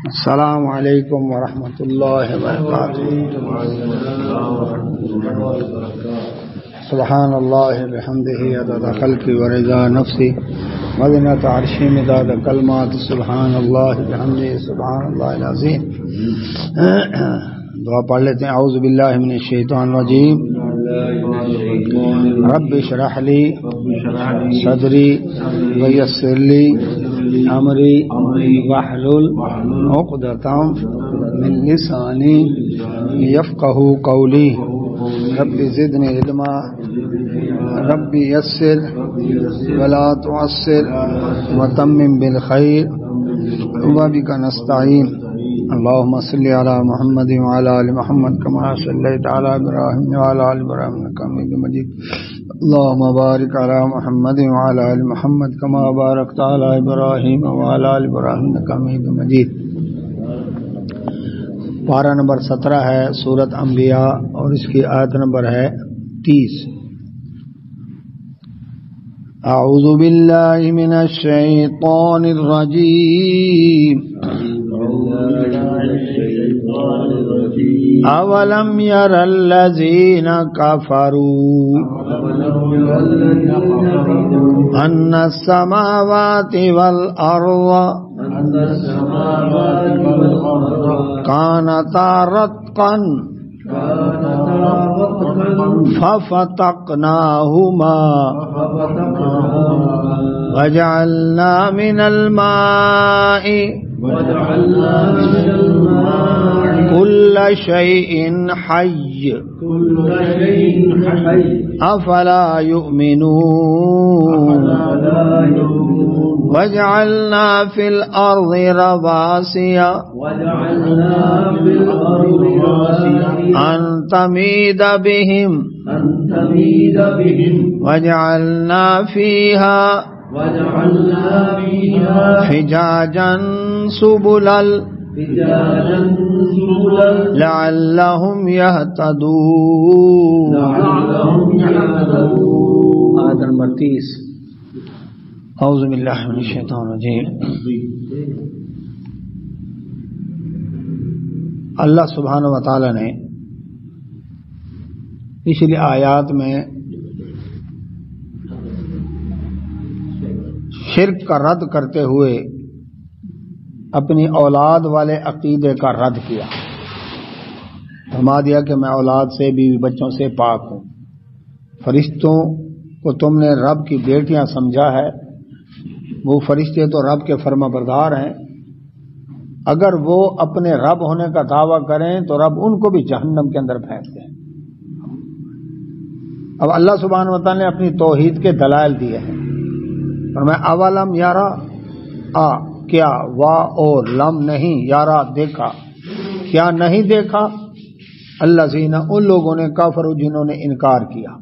السلام علیکم ورحمۃ اللہ وبرکاتہ. سبحان اللہ بحمدہ عدد خلقی ورضا نفسی وزنۃ عرشی مداد کلمات. سبحان اللہ بحمدہ سبحان اللہ العظیم. دعا پڑھ لیتے ہیں. اعوذ باللہ من الشیطان الرجیم. رب اشرح لی صدری ویسر لی امری واحلل عقدۃ من لسانی یفقهوا قولی. رب زدنی علما رب یسر ولا تعسر وتمم بالخیر وبک نستعین. اللهم صل على محمد وعلى آل محمد كما صليت على إبراهيم وعلى آل إبراهيم إنك حميد مجيد. اللهم بارك على محمد وعلى آل محمد كما باركت على إبراهيم وعلى آل إبراهيم إنك حميد مجيد. پارہ نمبر 17 ہے سورۃ انبیاء اور اس کی آیت نمبر ہے 30. اعوذ باللہ من الشیطان الرجیم. اولم یر الذین کفروا ان السماوات والارض كانتا رتقا ففتقناهما وجعلنا من الماء كل شيء حي أفلا يؤمنون وجعلنا في الأرض رواسي أن تميد بهم وجعلنا فيها فجاجا سبلا لعلهم يهتدون. آیت نمبر 30. اعوذ باللہ من الشیطان الرجیم. اللہ سبحانہ و تعالی نے پچھلی آیات میں شرک کا رد کرتے ہوئے اپنی اولاد والے عقیدے کا رد کیا. فرما دیا کہ میں اولاد سے بیوی بچوں سے پاک ہوں. فرشتوں کو تم نے رب کی بیٹیاں سمجھا ہے. وہ فرشتے تو رب کے فرما بردار ہیں. اگر وہ اپنے رب ہونے کا دعویٰ کریں تو رب ان کو بھی جہنم کے اندر پھینک دیں. اب اللہ سبحانہ و تعالیٰ نے اپنی توحید کے دلائل دیے ہیں. اور میں اولم یارا کیا وا اور لم نہیں یارا دیکھا کیا نہیں دیکھا الذین ان لوگوں نے کافر جنہوں نے انکار کیا.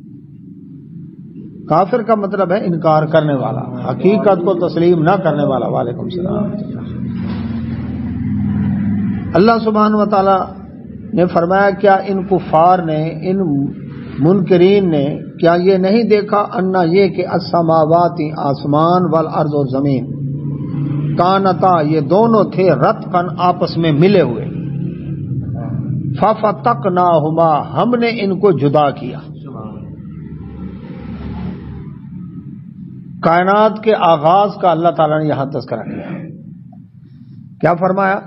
کافر کا مطلب ہے انکار کرنے والا, حقیقت کو تسلیم نہ کرنے والا. وعلیکم السلام. اللہ سبحانہ و تعالی نے فرمایا کیا ان کفار نے ان منکرین نے کیا یہ نہیں دیکھا انا یہ کہ السماوات آسمان والارض اور زمین کانتا یہ دونوں تھے رتقن آپس میں ملے ہوئے ففتقناہما ہم نے ان کو جدا کیا. کائنات کے آغاز کا اللہ تعالیٰ نے یہاں تذکرہ کیا. کیا فرمایا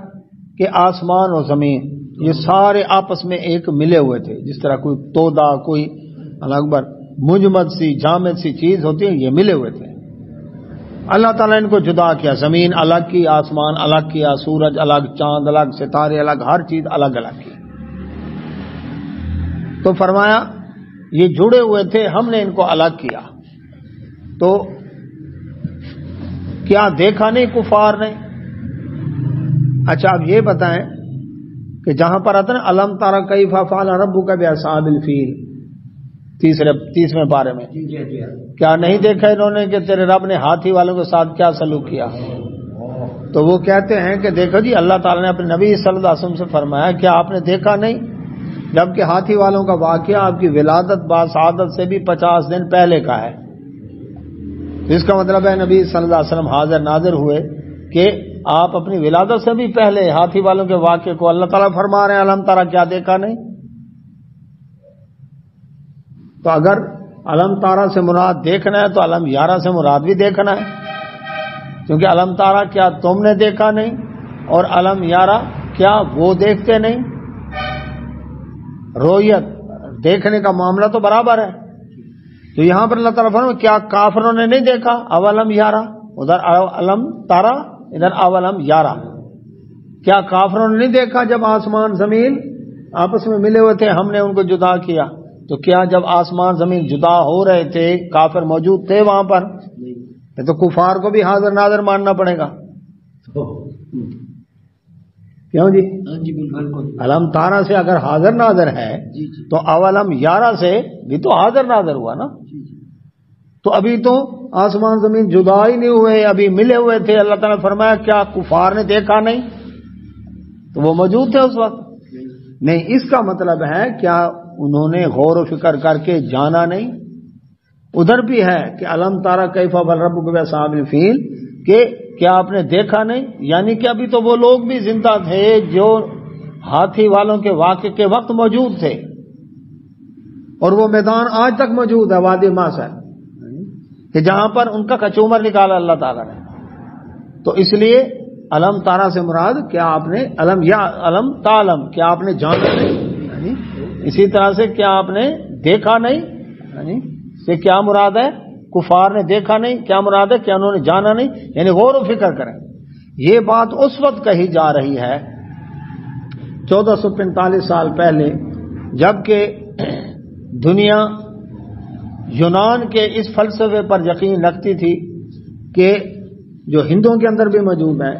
کہ آسمان اور زمین یہ سارے آپس میں ایک ملے ہوئے تھے. جس طرح کوئی تودا کوئی اللہ اکبر مجمد سی جامد سی چیز ہوتی ہے, یہ ملے ہوئے تھے. اللہ تعالیٰ نے ان کو جدا کیا. زمین الگ کی, آسمان الگ کیا, سورج الگ, چاند الگ, ستارے الگ, ہر چیز الگ الگ کی. تو فرمایا یہ جڑے ہوئے تھے ہم نے ان کو الگ کیا. تو کیا دیکھا نہیں کفار نے؟ اچھا اب یہ بتائیں کہ جہاں پر آتا نا الم تارا کیف فعل ربک باصحاب الفیل 30ویں پارے میں, کیا نہیں دیکھا انہوں نے کہ تیرے رب نے ہاتھی والوں کے ساتھ کیا سلوک کیا؟ تو وہ کہتے ہیں کہ دیکھو جی اللہ تعالیٰ نے اپنے نبی صلی اللہ علیہ وسلم سے فرمایا کیا آپ نے دیکھا نہیں, جبکہ ہاتھی والوں کا واقعہ آپ کی ولادت باسعادت سے بھی 50 دن پہلے کا ہے. اس کا مطلب ہے نبی صلی اللہ علیہ وسلم حاضر ناظر ہوئے کہ آپ اپنی ولادت سے بھی پہلے ہاتھی والوں کے واقعے کو اللہ تعالیٰ فرما رہے ہیں علم تارا کیا دیکھا نہیں؟ تو اگر علم تارا سے مراد دیکھنا ہے تو علم یارہ سے مراد بھی دیکھنا ہے، کیونکہ علم تارا کیا تم نے دیکھا نہیں اور علم یارہ کیا وہ دیکھتے نہیں؟ رویت دیکھنے کا معاملہ تو برابر ہے۔ تو یہاں پر اللہ تعالیٰ فرماتا کیا کافروں نے نہیں دیکھا؟ اولم یارہ، ادھر علم تارا ادھر اولم یارہ، کیا کافروں نے نہیں دیکھا جب آسمان زمین آپس میں ملے ہوئے تھے ہم نے ان کو جدا کیا؟ تو کیا جب آسمان زمین جدا ہو رہے تھے کافر موجود تھے وہاں پر؟ تو کفار کو بھی حاضر ناظر ماننا پڑے گا، کیوں جی؟ علم تارا سے اگر حاضر ناظر ہے تو اولم یارہ سے بھی تو حاضر ناظر ہوا نا۔ تو ابھی تو آسمان زمین جدا ہی نہیں ہوئے، ابھی ملے ہوئے تھے۔ اللہ تعالیٰ نے فرمایا کیا کفار نے دیکھا نہیں؟ تو وہ موجود تھے اس وقت نہیں۔ اس کا مطلب ہے کیا انہوں نے غور و فکر کر کے جانا نہیں؟ ادھر بھی ہے کہ علم تارا کیف فعل ربک باصحاب الفیل، کہ کیا آپ نے دیکھا نہیں؟ یعنی کہ ابھی تو وہ لوگ بھی زندہ تھے جو ہاتھی والوں کے واقعے کے وقت موجود تھے، اور وہ میدان آج تک موجود ہے وادی محشر، کہ جہاں پر ان کا کچومر نکالا اللہ تعالیٰ نے۔ تو اس لیے علم تارا سے مراد کیا آپ نے علم یا علم تعلم کیا آپ نے جانا نہیں؟ اسی طرح سے کیا آپ نے دیکھا نہیں سے کیا مراد ہے؟ کفار نے دیکھا نہیں، کیا مراد ہے؟ کیا انہوں نے جانا نہیں؟ یعنی غور و فکر کریں۔ یہ بات اس وقت کہی جا رہی ہے 1445 سال پہلے، جبکہ دنیا یونان کے اس فلسفے پر یقین رکھتی تھی کہ جو ہندوؤں کے اندر بھی موجود ہے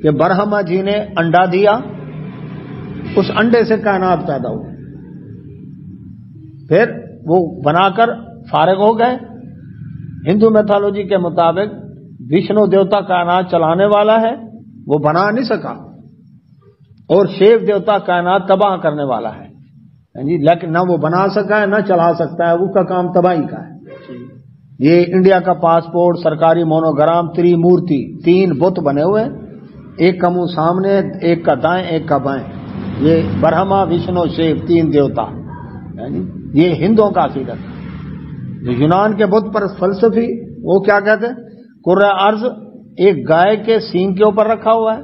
کہ برہما جی نے انڈا دیا، اس انڈے سے کائنات پیدا ہوئی، پھر وہ بنا کر فارغ ہو گئے۔ ہندو میتھالوجی کے مطابق وشنو دیوتا کائنات چلانے والا ہے، وہ بنا نہیں سکا، اور شیو دیوتا کائنات تباہ کرنے والا ہے، لیکن نہ وہ بنا سکا ہے نہ چلا سکتا ہے، اس کا کام تباہی کا ہے۔ یہ انڈیا کا پاسپورٹ سرکاری مونوگرام تریمورتی، 3 بت بنے ہوئے، ایک کا منہ سامنے، ایک کا دائیں ایک کا بائیں، یہ برہما وشنو شیو 3 دیوتا، یہ ہندوؤں کا عقیدت۔ جو یونان کے بت پر فلسفی وہ کیا کہتے ہیں؟ کرۂ ارض ایک گائے کے سینگ کے اوپر رکھا ہوا ہے،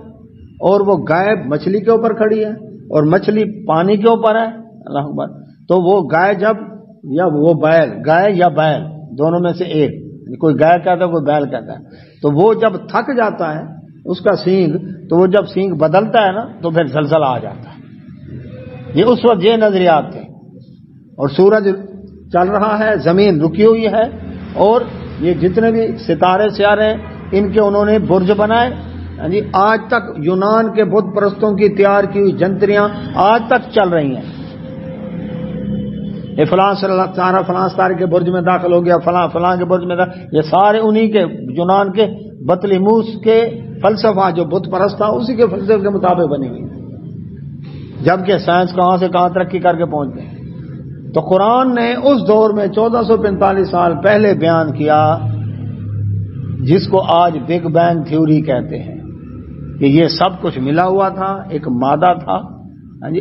اور وہ گائے مچھلی کے اوپر کھڑی ہے، اور مچھلی پانی کے اوپر ہے، اللہ اکبر۔ تو وہ گائے جب یا وہ بیل، گائے یا بیل دونوں میں سے ایک، کوئی گائے کہتا ہے کوئی بیل کہتا ہے، تو وہ جب تھک جاتا ہے اس کا سینگ، تو وہ جب سینگ بدلتا ہے نا تو پھر زلزلہ آ جاتا ہے۔ یہ اس وقت یہ نظریات تھے، اور سورج چل رہا ہے، زمین رکی ہوئی ہے، اور یہ جتنے بھی ستارے سیارے ان کے انہوں نے برج بنائے۔ آج تک یونان کے بت پرستوں کی تیار کی ہوئی جنتریاں آج تک چل رہی ہیں، یہ فلاں ستارہ فلاں ستارے کے برج میں داخل ہو گیا، فلاں فلاں کے برج میں داخل، یہ سارے انہی کے یونان کے بطلیموس کے فلسفہ جو بت پرست تھا اسی کے فلسفے کے مطابق بنی ہوئی، جبکہ سائنس کہاں سے کہاں ترقی کر کے پہنچ گئی۔ تو قرآن نے اس دور میں 1445 سال پہلے بیان کیا جس کو آج بگ بینگ تھیوری کہتے ہیں، کہ یہ سب کچھ ملا ہوا تھا، ایک مادہ تھا،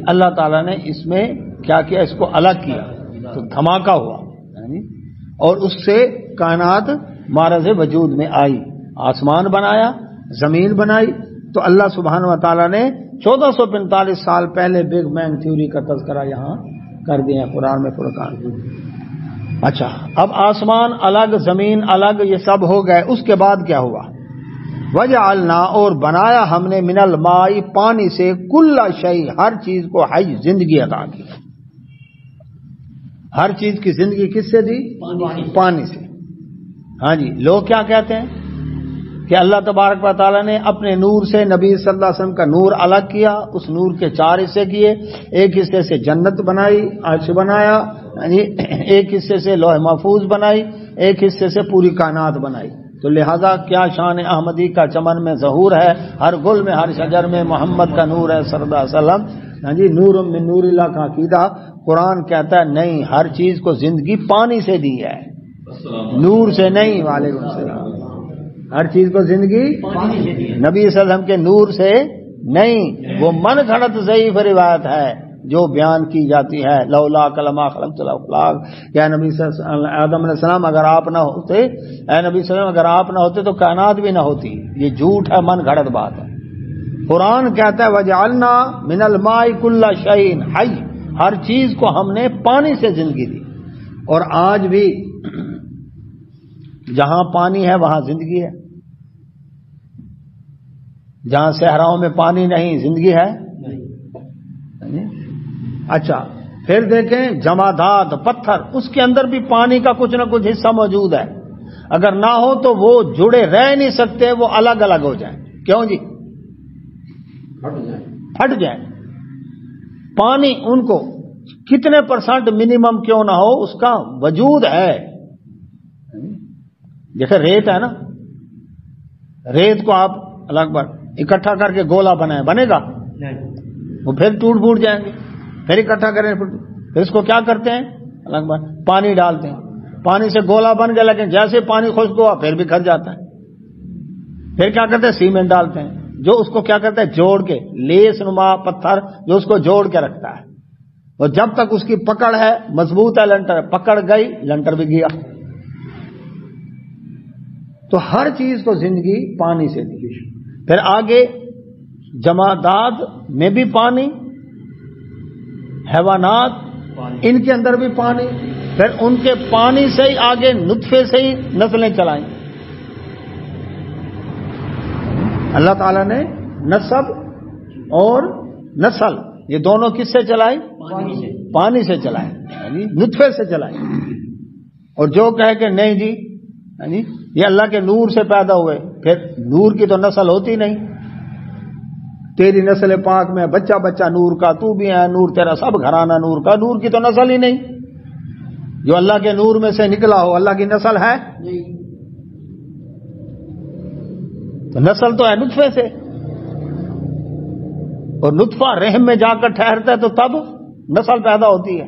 اللہ تعالیٰ نے اس میں کیا کیا، اس کو الگ کیا تو دھماکہ ہوا، اور اس سے کائنات معرض وجود میں آئی، آسمان بنایا، زمین بنائی۔ تو اللہ سبحانہ و تعالیٰ نے 1445 سال پہلے بگ بینگ تھیوری کا تذکرہ یہاں کر دیا قرآن میں، فرقان۔ اچھا، اب آسمان الگ، زمین الگ، یہ سب ہو گئے، اس کے بعد کیا ہوا؟ وجعلنا، اور بنایا ہم نے، من الماء، پانی سے، کل شیء، ہر چیز کو، حی، زندگی عطا کی۔ ہر چیز کی زندگی کس سے دی؟ پانی سے۔ ہاں جی، لوگ کیا کہتے ہیں کہ اللہ تبارک و تعالیٰ نے اپنے نور سے نبی صلی اللہ علیہ وسلم کا نور الگ کیا، اس نور کے 4 حصے کیے، ایک حصے سے جنت بنائی، عرش بنایا، ایک حصے سے لوح محفوظ بنائی، ایک حصے سے پوری کائنات بنائی۔ تو لہذا کیا شان احمدی کا چمن میں ظہور ہے، ہر گل میں ہر شجر میں محمد کا نور ہے صلی اللہ علیہ وسلم۔ ہاں جی، نور من نور اللہ کا عقیدہ۔ قرآن کہتا ہے نہیں، ہر چیز کو زندگی پانی سے دی ہے، نور سے نہیں۔ وعلیکم السلام۔ ہر چیز کو زندگی نبی صلی اللہ علیہ وسلم کے نور سے نہیں، وہ من گھڑت ضعیف روایت ہے جو بیان کی جاتی ہے. لولا کلمہ خلقت الاخلاق، یا نبی صلی اللہ علیہ وسلم، آدم علیہ السلام اگر آپ نہ ہوتے، اے نبی صلی اللہ علیہ وسلم اگر آپ نہ ہوتے تو کائنات بھی نہ ہوتی. یہ جھوٹ ہے، من گھڑت بات ہے. قرآن کہتا ہے وجعلنا من الماء کل شیء حی، ہر چیز کو ہم نے پانی سے زندگی دی. اور آج بھی جہاں پانی ہے وہاں زندگی ہے، جہاں صحراؤں میں پانی نہیں زندگی ہے. اچھا پھر دیکھیں جمادات، پتھر، اس کے اندر بھی پانی کا کچھ نہ کچھ حصہ موجود ہے. اگر نہ ہو تو وہ جڑے رہ نہیں سکتے، وہ الگ الگ ہو جائیں. کیوں جی؟ پھٹ جائیں. پانی ان کو کتنے پرسنٹ منیمم کیوں نہ ہو اس کا وجود ہے. جیسے ریت ہے نا، ریت کو آپ الگ بار اکٹھا کر کے گولا بنائیں، بنے گا؟ وہ پھر ٹوٹ پھوٹ جائیں گے. پھر اکٹھا کریں، پھر اس کو کیا کرتے ہیں؟ الگ بار پانی ڈالتے ہیں، پانی سے گولا بن گیا، لیکن جیسے پانی خشک ہوا پھر بکھر جاتا ہے. پھر کیا کرتے ہیں؟ سیمنٹ ڈالتے ہیں جو اس کو کیا کرتا ہے؟ جوڑ کے، لیس نما پتھر جو اس کو جوڑ کے رکھتا ہے. اور جب تک اس کی پکڑ ہے، مضبوط ہے لنٹر، پکڑ گئی لنٹر بھی گیا. تو ہر چیز کو زندگی پانی سے دی. پھر آگے جمادات میں بھی پانی، حیوانات ان کے اندر بھی پانی، پھر ان کے پانی سے ہی آگے نطفے سے ہی نسلیں چلائیں. اللہ تعالیٰ نے نسب اور نسل یہ دونوں کس سے چلائی؟ پانی سے چلائیں، یعنی نطفے سے چلائیں. اور جو کہے کہ نہیں جی یہ اللہ کے نور سے پیدا ہوئے، پھر نور کی تو نسل ہوتی نہیں. تیری نسل پاک میں بچہ بچہ نور کا، تو بھی ہے نور، تیرا سب گھرانہ نور کا، نور کی تو نسل ہی نہیں. جو اللہ کے نور میں سے نکلا ہو اللہ کی نسل ہے؟ تو نسل تو ہے نطفے سے، اور نطفہ رحم میں جا کر ٹھہرتا ہے تو تب نسل پیدا ہوتی ہے.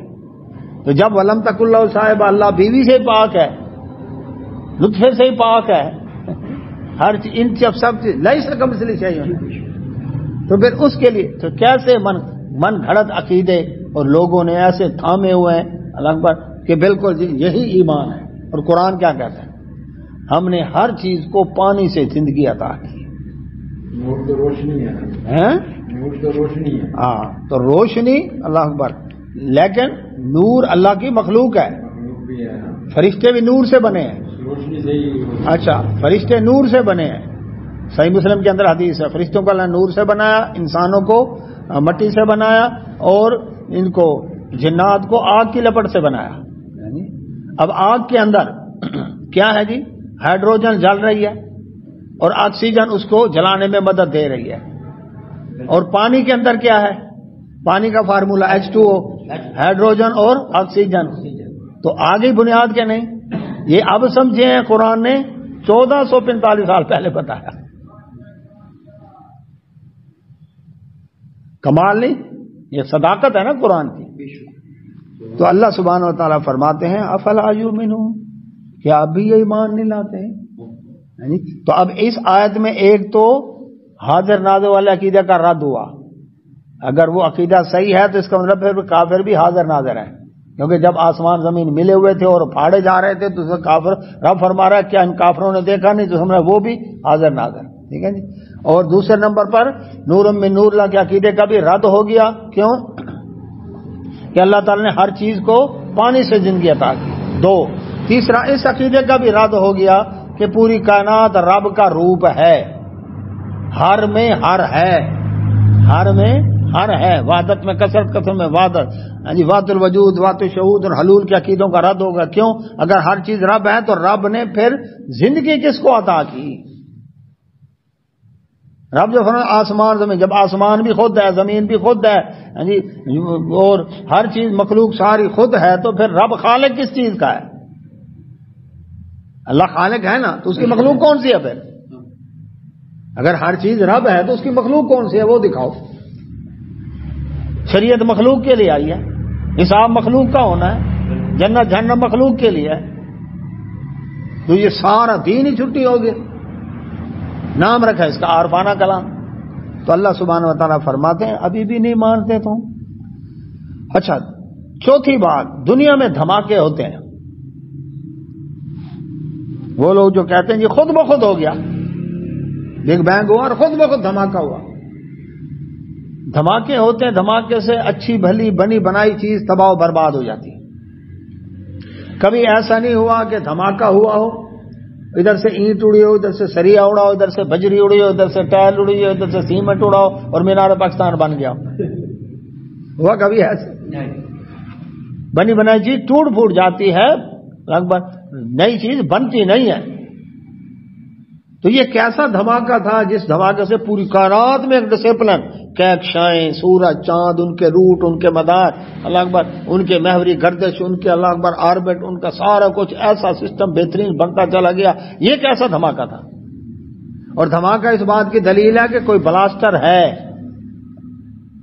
تو جب ولم تک اللہ صاحب، اللہ بیوی سے پاک ہے، نطفے سے ہی پاک ہے، ہر چیز ان سب چیز لیس کمثلہ شیء. تو پھر اس کے لیے تو کیسے من گھڑت عقیدے اور لوگوں نے ایسے تھامے ہوئے ہیں اللہ اکبر کہ بالکل یہی ایمان ہے. اور قرآن کیا کہتا ہے؟ ہم نے ہر چیز کو پانی سے زندگی عطا کی. نور تو روشنی ہے، نور تو روشنی ہے. ہاں تو روشنی اللہ اکبر، لیکن نور اللہ کی مخلوق ہے. فرشتے بھی نور سے بنے ہیں. اچھا فرشتے نور سے بنے ہیں. صحیح مسلم کے اندر حدیث ہے فرشتوں کو اللہ نور سے بنایا، انسانوں کو مٹی سے بنایا، اور ان کو جنات کو آگ کی لپٹ سے بنایا. اب آگ کے اندر کیا ہے جی؟ ہائیڈروجن جل رہی ہے اور آکسیجن اس کو جلانے میں مدد دے رہی ہے. اور پانی کے اندر کیا ہے؟ پانی کا فارمولا H2O، ہائیڈروجن اور آکسیجن. تو آگے بنیاد کے نہیں، یہ اب سمجھے ہیں قرآن نے 1445 سال پہلے بتایا. کمال نہیں، یہ صداقت ہے نا قرآن کی. تو اللہ سبحانہ و تعالیٰ فرماتے ہیں افلا یؤمنون، کیا اب بھی یہ ایمان نہیں لاتے ہیں؟ تو اب اس آیت میں ایک تو حاضر ناظر والے عقیدہ کا رد ہوا. اگر وہ عقیدہ صحیح ہے تو اس کا مطلب پھر کافر بھی حاضر ناظر ہے، کیونکہ جب آسمان زمین ملے ہوئے تھے اور پھاڑے جا رہے تھے تو کافر رب فرما رہا ہے کیا ان کافروں نے دیکھا نہیں؟ تو ہمارا وہ بھی حاضر ناظر. ٹھیک ہے جی. اور دوسرے نمبر پر نور من نور اللہ کے عقیدے کا بھی رد ہو گیا. کیوں؟ کہ اللہ تعالی نے ہر چیز کو پانی سے زندگی عطا کی. دو، تیسرا اس عقیدے کا بھی رد ہو گیا کہ پوری کائنات رب کا روپ ہے، ہر میں ہر ہے، ہر میں ہر ہے، وحدت میں کثرت، کثرت میں وحدت، جی وحدت الوجود، وحدت الشہود اور حلول کے عقیدوں کا رد ہوگا. کیوں؟ اگر ہر چیز رب ہے تو رب نے پھر زندگی کس کو عطا کی؟ رب جو فرمایا آسمان زمین، جب آسمان بھی خود ہے، زمین بھی خود ہے، جی اور ہر چیز مخلوق ساری خود ہے، تو پھر رب خالق کس چیز کا ہے؟ اللہ خالق ہے نا، تو اس کی مخلوق کون سی ہے؟ پھر اگر ہر چیز رب ہے تو اس کی مخلوق کون سی ہے وہ دکھاؤ. شریعت مخلوق کے لیے آئی ہے، حساب مخلوق کا ہونا ہے، جنت جہنم مخلوق کے لیے ہے. تو یہ سارا دین ہی چھٹی ہو گیا. نام رکھا اس کا عارفانہ کلام. تو اللہ سبحانہ و تعالیٰ فرماتے ہیں ابھی بھی نہیں مانتے تم. اچھا چوتھی بات، دنیا میں دھماکے ہوتے ہیں. وہ لوگ جو کہتے ہیں یہ خود بخود ہو گیا، بگ بینگ ہوا اور خود بخود دھماکہ ہوا. دھماکے ہوتے ہیں، دھماکے سے اچھی بھلی بنی بنائی چیز تباہ و برباد ہو جاتی ہے. کبھی ایسا نہیں ہوا کہ دھماکہ ہوا ہو، ادھر سے اینٹ اڑی ہو، ادھر سے سریا اڑا ہو، ادھر سے بجری اڑی ہو، ادھر سے ٹائل اڑی ہو، ادھر سے سیمنٹ اڑا ہو اور مینار پاکستان بن گیا ہوا کبھی ایسا؟ بنی بنائی چیز ٹوٹ پھوٹ جاتی ہے، لگ بھگ نئی چیز بنتی نہیں ہے. تو یہ کیسا دھماکہ تھا جس دھماکے سے پوری کائنات میں ایک ڈسپلن، کہکشائیں، سورج، چاند، ان کے روٹ، ان کے مدار، اللہ اکبر، ان کے محوری گردش، ان کے اللہ اکبر آربٹ، ان کا سارا کچھ ایسا سسٹم بہترین بنتا چلا گیا. یہ کیسا دھماکہ تھا؟ اور دھماکہ اس بات کی دلیل ہے کہ کوئی بلاسٹر ہے.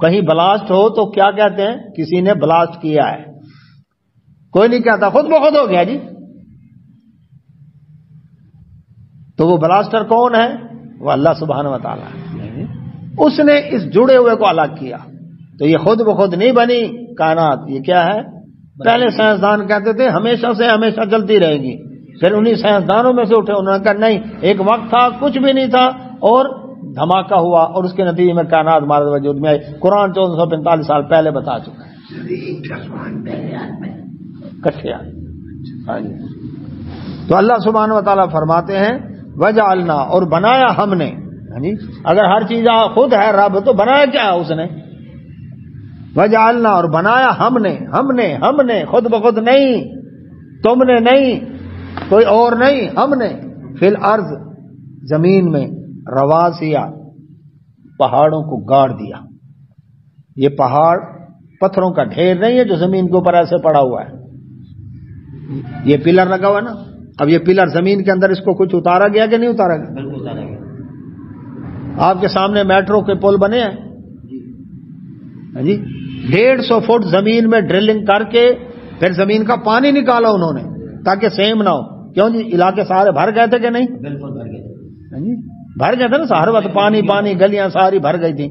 کہیں بلاسٹ ہو تو کیا کہتے ہیں؟ کسی نے بلاسٹ کیا ہے. کوئی نہیں کہتا خود بخود ہو گیا جی. تو وہ بلاسٹر کون ہے؟ وہ اللہ سبحانہ و تعالیٰ ہے. اس نے اس جڑے ہوئے کو الگ کیا. تو یہ خود بخود نہیں بنی کائنات. یہ کیا ہے؟ پہلے سائنسدان کہتے تھے ہمیشہ سے ہمیشہ چلتی رہے گی. پھر انہی سائنسدانوں میں سے اٹھے، انہوں نے کہا نہیں، ایک وقت تھا کچھ بھی نہیں تھا اور دھماکہ ہوا اور اس کے نتیجے میں کائنات ہمارے وجود میں آئی. قرآن 1445 سال پہلے بتا چکا ہے. کٹھے ہاں جی. تو اللہ سبحانہ و تعالیٰ فرماتے ہیں وجعلنا، اور بنایا ہم نے. جی اگر ہر چیز خود ہے رب تو بنایا کیا ہے اس نے؟ وجعلنا، اور بنایا ہم نے خود بخود نہیں، تم نے نہیں، کوئی اور نہیں، ہم نے. فی الارض، زمین میں، رواسیا، پہاڑوں کو گاڑ دیا. یہ پہاڑ پتھروں کا ڈھیر نہیں ہے جو زمین کے اوپر ایسے پڑا ہوا ہے. یہ پلر لگا ہوا نا، اب یہ پلر زمین کے اندر اس کو کچھ اتارا گیا کہ نہیں اتارا گیا؟ بالکل اتارا گیا. آپ کے سامنے میٹرو کے پل بنے ہیں جی، 150 فٹ زمین میں ڈرلنگ کر کے پھر زمین کا پانی نکالا انہوں نے تاکہ سیم نہ ہو. کیوں جی؟ علاقے سارے بھر گئے تھے کہ نہیں؟ بالکل بھر گئے تھے جی، بھر گئے تھے نا، ہر وقت پانی پانی، گلیاں ساری بھر گئی تھیں.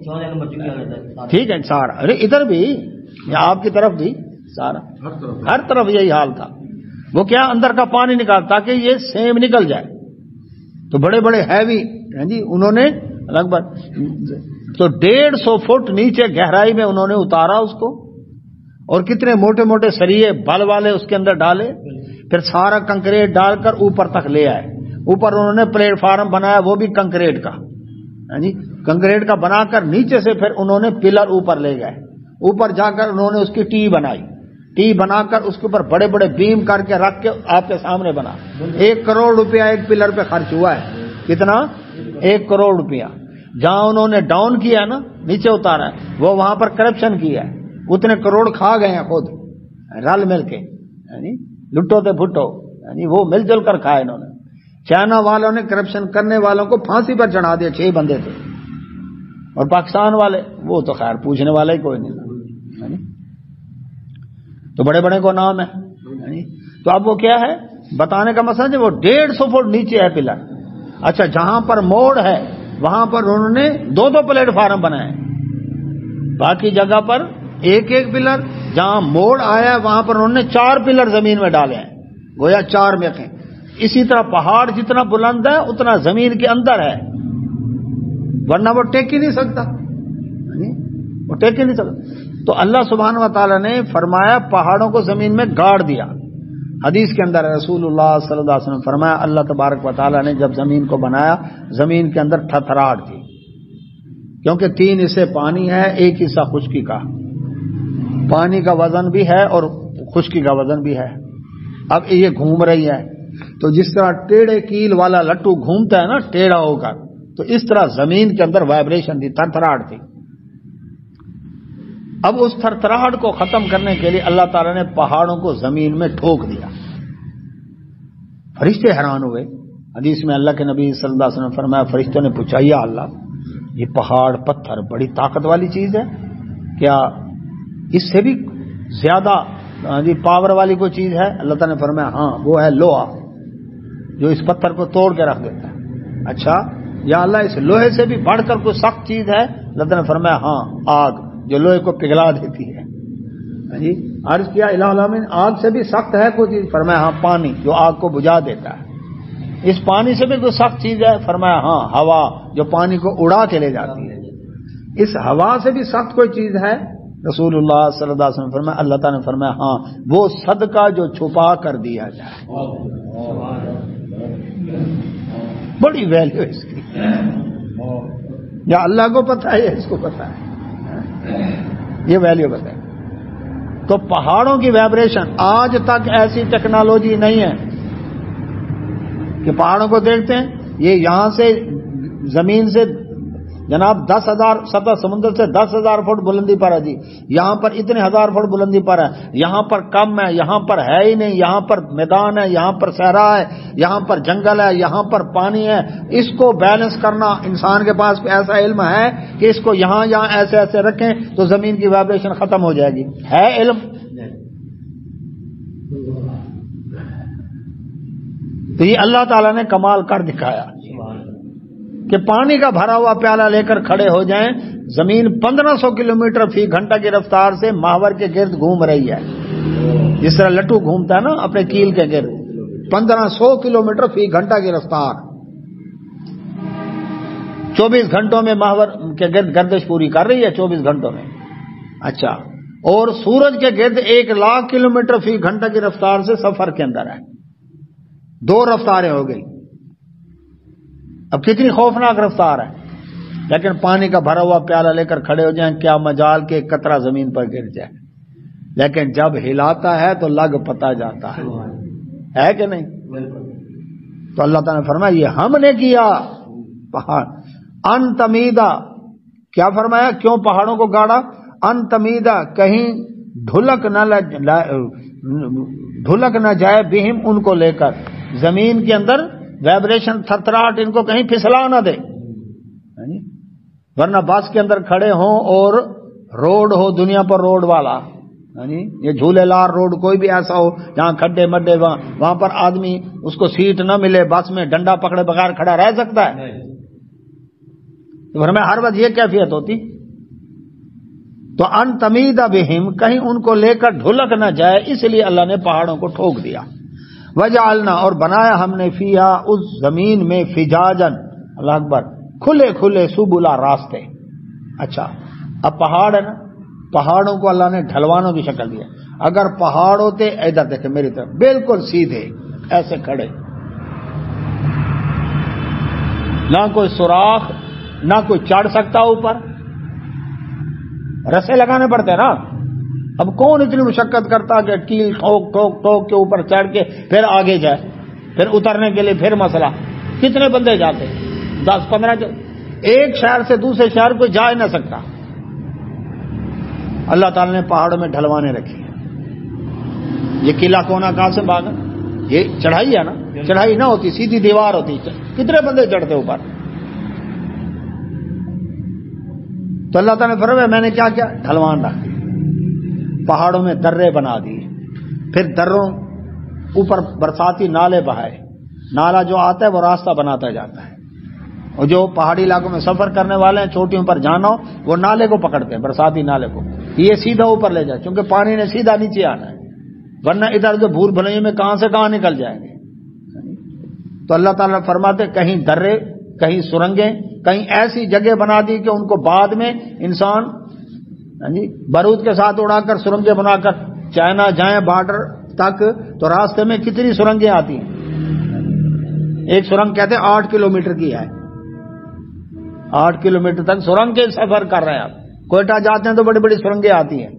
ٹھیک ہے سارا، ارے ادھر بھی آپ کی طرف بھی سارا، ہر طرف یہی حال تھا. وہ کیا؟ اندر کا پانی نکال تاکہ یہ سیم نکل جائے. تو بڑے بڑے ہیوی جی انہوں نے لگ بھگ تو 150 فٹ نیچے گہرائی میں انہوں نے اتارا اس کو، اور کتنے موٹے موٹے سریے بل والے اس کے اندر ڈالے. پھر سارا کنکریٹ ڈال کر اوپر تک لے آئے. اوپر انہوں نے پلیٹ فارم بنایا، وہ بھی کنکریٹ کا جی، کنکریٹ کا بنا کر نیچے سے پھر انہوں نے پلر اوپر لے گئے. اوپر جا کر انہوں نے اس کی ٹی بنائی. ٹی بنا کر اس کے اوپر بڑے بڑے بیم کر کے رکھ کے آپ کے سامنے بنا. 1 کروڑ روپیہ ایک پلر پہ خرچ ہوا ہے. کتنا؟ 1 کروڑ روپیہ. جہاں انہوں نے ڈاؤن کیا نا، نیچے اتارا ہے، وہ وہاں پر کرپشن کیا ہے. اتنے کروڑ کھا گئے ہیں خود رل مل کے، یعنی لٹو تے بھٹو، یعنی وہ مل جل کر کھائے انہوں نے. چائنا والوں نے کرپشن کرنے والوں کو پھانسی پر چڑھا دیا، 6 بندے تھے. اور پاکستان والے وہ تو خیر پوچھنے والا ہی کوئی نہیں. تو بڑے بڑے کو نام ہے. تو اب وہ کیا ہے بتانے کا مسئلہ ہے، وہ 150 فٹ نیچے ہے پلر. اچھا جہاں پر موڑ ہے وہاں پر انہوں نے 2 پلیٹ فارم بنائے. باقی جگہ پر ایک پلر. جہاں موڑ آیا ہے وہاں پر انہوں نے 4 پلر زمین میں ڈالے ہیں، گویا 4 میخیں. اسی طرح پہاڑ جتنا بلند ہے اتنا زمین کے اندر ہے، ورنہ وہ ٹیک ہی نہیں سکتا، وہ ٹیک ہی نہیں سکتا. تو اللہ سبحانہ و تعالیٰ نے فرمایا پہاڑوں کو زمین میں گاڑ دیا. حدیث کے اندر رسول اللہ صلی اللہ علیہ وسلم فرمایا اللہ تبارک و تعالیٰ نے جب زمین کو بنایا زمین کے اندر تھتھراہٹ تھی، کیونکہ 3 حصے پانی ہے، 1 حصہ خشکی کا. پانی کا وزن بھی ہے اور خشکی کا وزن بھی ہے. اب یہ گھوم رہی ہے تو جس طرح ٹیڑھے کیل والا لٹو گھومتا ہے نا ٹیڑھا ہو کر، تو اس طرح زمین کے اندر وائبریشن تھی، تھرتھراہٹ تھی. اب اس تھرتھراہٹ کو ختم کرنے کے لیے اللہ تعالیٰ نے پہاڑوں کو زمین میں ٹھوک دیا. فرشتے حیران ہوئے. حدیث میں اللہ کے نبی صلی اللہ علیہ وسلم فرمایا فرشتوں نے پوچھا یا اللہ یہ پہاڑ پتھر بڑی طاقت والی چیز ہے، کیا اس سے بھی زیادہ پاور والی کوئی چیز ہے؟ اللہ تعالیٰ نے فرمایا ہاں وہ ہے لوہا، جو اس پتھر کو توڑ کے رکھ دیتا ہے. اچھا یا اللہ اس لوہے سے بھی بڑھ کر کوئی سخت چیز ہے؟ اللہ نے فرمایا ہاں آگ جو لوہے کو پگھلا دیتی ہے. جی عرض کیا الہ العالمین آگ سے بھی سخت ہے کوئی چیز؟ فرمایا ہاں پانی جو آگ کو بجھا دیتا ہے. اس پانی سے بھی کوئی سخت چیز ہے؟ فرمایا ہاں ہوا جو پانی کو اڑا کے لے جاتی ہے. اس ہوا سے بھی سخت کوئی چیز ہے؟ رسول اللہ صلی اللہ علیہ وسلم فرمایا اللہ تعالیٰ نے فرمایا ہاں وہ صدقہ جو چھپا کر دیا جائے. بڑی ویلیو اس کی. یا اللہ کو پتہ ہے یا اس کو پتہ ہے؟ یہ ویلیو بتائے. تو پہاڑوں کی وائبریشن آج تک ایسی ٹیکنالوجی نہیں ہے کہ پہاڑوں کو دیکھتے ہیں یہ یہاں سے زمین سے جناب 10,000 سطح سمندر سے 10,000 فٹ بلندی پر ہے جی. یہاں پر اتنے 1000 فٹ بلندی پر ہے. یہاں پر کم ہے, یہاں پر ہے ہی نہیں. یہاں پر میدان ہے, یہاں پر صحرا ہے, یہاں پر جنگل ہے, یہاں پر پانی ہے. اس کو بیلنس کرنا انسان کے پاس ایسا علم ہے کہ اس کو یہاں ایسے ایسے رکھیں تو زمین کی وائبریشن ختم ہو جائے گی. ہے علم؟ تو یہ اللہ تعالیٰ نے کمال کر دکھایا کہ پانی کا بھرا ہوا پیالہ لے کر کھڑے ہو جائیں, زمین 1500 کلومیٹر فی گھنٹہ کی رفتار سے محور کے گرد گھوم رہی ہے. جس طرح لٹو گھومتا ہے نا اپنے کیل کے گرد, 1500 کلومیٹر فی گھنٹہ کی رفتار 24 گھنٹوں میں محور کے گرد گردش پوری کر رہی ہے 24 گھنٹوں میں. اچھا, اور سورج کے گرد 1,00,000 کلومیٹر فی گھنٹہ کی رفتار سے سفر کے اندر ہے. 2 رفتاریں ہو گئی. اب کتنی خوفناک رفتار ہے. لیکن پانی کا بھرا ہوا پیالہ لے کر کھڑے ہو جائیں, کیا مجال کہ ایک قطرہ زمین پر گر جائے. لیکن جب ہلاتا ہے تو لگ پتا جاتا ہے کہ نہیں؟ تو اللہ تعالیٰ نے فرمایا یہ ہم نے کیا. پہاڑ ان تمیدہ, کیا فرمایا کیوں پہاڑوں کو گاڑا؟ ان تمیدہ کہیں ڈھلک نہ جائے بہم ان کو لے کر, زمین کے اندر وائبریشن تھرتھراہٹ ان کو کہیں پھسلا نہ دے. ورنہ بس کے اندر کھڑے ہوں اور روڈ ہو دنیا پر روڈ والا, یہ جھولے لار روڈ کوئی بھی ایسا ہو جہاں کھڈے مڈے وہاں پر آدمی اس کو سیٹ نہ ملے, بس میں ڈنڈا پکڑے بغیر کھڑا رہ سکتا ہے؟ ہمیں ہر وقت یہ کیفیت ہوتی. تو ان تمیدہ بہم کہیں ان کو لے کر ڈھلک نہ جائے, اس لیے اللہ نے پہاڑوں کو ٹھوک دیا. وجعلنا اور بنایا ہم نے فیہا اس زمین میں فجاجن, اللہ اکبر, کھلے کھلے سبلا راستے. اچھا اب پہاڑ ہے نا, پہاڑوں کو اللہ نے ڈھلوانوں کی شکل دیا. اگر پہاڑ ہوتے ادھر دیکھیں میری طرف بالکل سیدھے ایسے کھڑے, نہ کوئی سوراخ نہ کوئی چڑھ سکتا اوپر, رسے لگانے پڑتے ہیں نا. اب کون اتنی مشقت کرتا کہ کیل ٹھوک ٹھوک ٹھوک کے اوپر چڑھ کے پھر آگے جائے, پھر اترنے کے لیے پھر مسئلہ. کتنے بندے جاتے؟ 10-15. ایک شہر سے دوسرے شہر کوئی جا ہی نہ سکتا. اللہ تعالی نے پہاڑوں میں ڈھلوانے رکھی. یہ قلعہ کونا کہاں سے بھاگا؟ یہ چڑھائی ہے نا, چڑھائی نہ ہوتی سیدھی دیوار ہوتی, کتنے بندے چڑھتے اوپر؟ تو اللہ تعالیٰ نے فرمایا میں نے کیا کیا؟ ڈھلوان رکھ دی. پہاڑوں میں درے بنا دیے, پھر دروں اوپر برساتی نالے بہائے. نالا جو آتا ہے وہ راستہ بناتا جاتا ہے, اور جو پہاڑی علاقوں میں سفر کرنے والے ہیں چوٹیوں پر جانا ہو وہ نالے کو پکڑتے ہیں, برساتی نالے کو, یہ سیدھا اوپر لے جائے کیونکہ پانی نے سیدھا نیچے آنا ہے, ورنہ ادھر جو بھول بھلئی میں کہاں سے کہاں نکل جائیں گے. تو اللہ تعالیٰ فرماتے کہیں درے کہیں سرنگیں, کہیں ایسی جگہ بنا دی کہ ان کو بعد میں انسان بارود کے ساتھ اڑا کر سرنگیں بنا کر چائنا جائیں بارڈر تک, تو راستے میں کتنی سرنگیں آتی ہیں. ایک سرنگ کہتے ہیں 8 کلومیٹر کی ہے, 8 کلومیٹر تک سرنگ کے سفر کر رہے ہیں آپ. کوئٹہ جاتے ہیں تو بڑی بڑی سرنگیں آتی ہیں.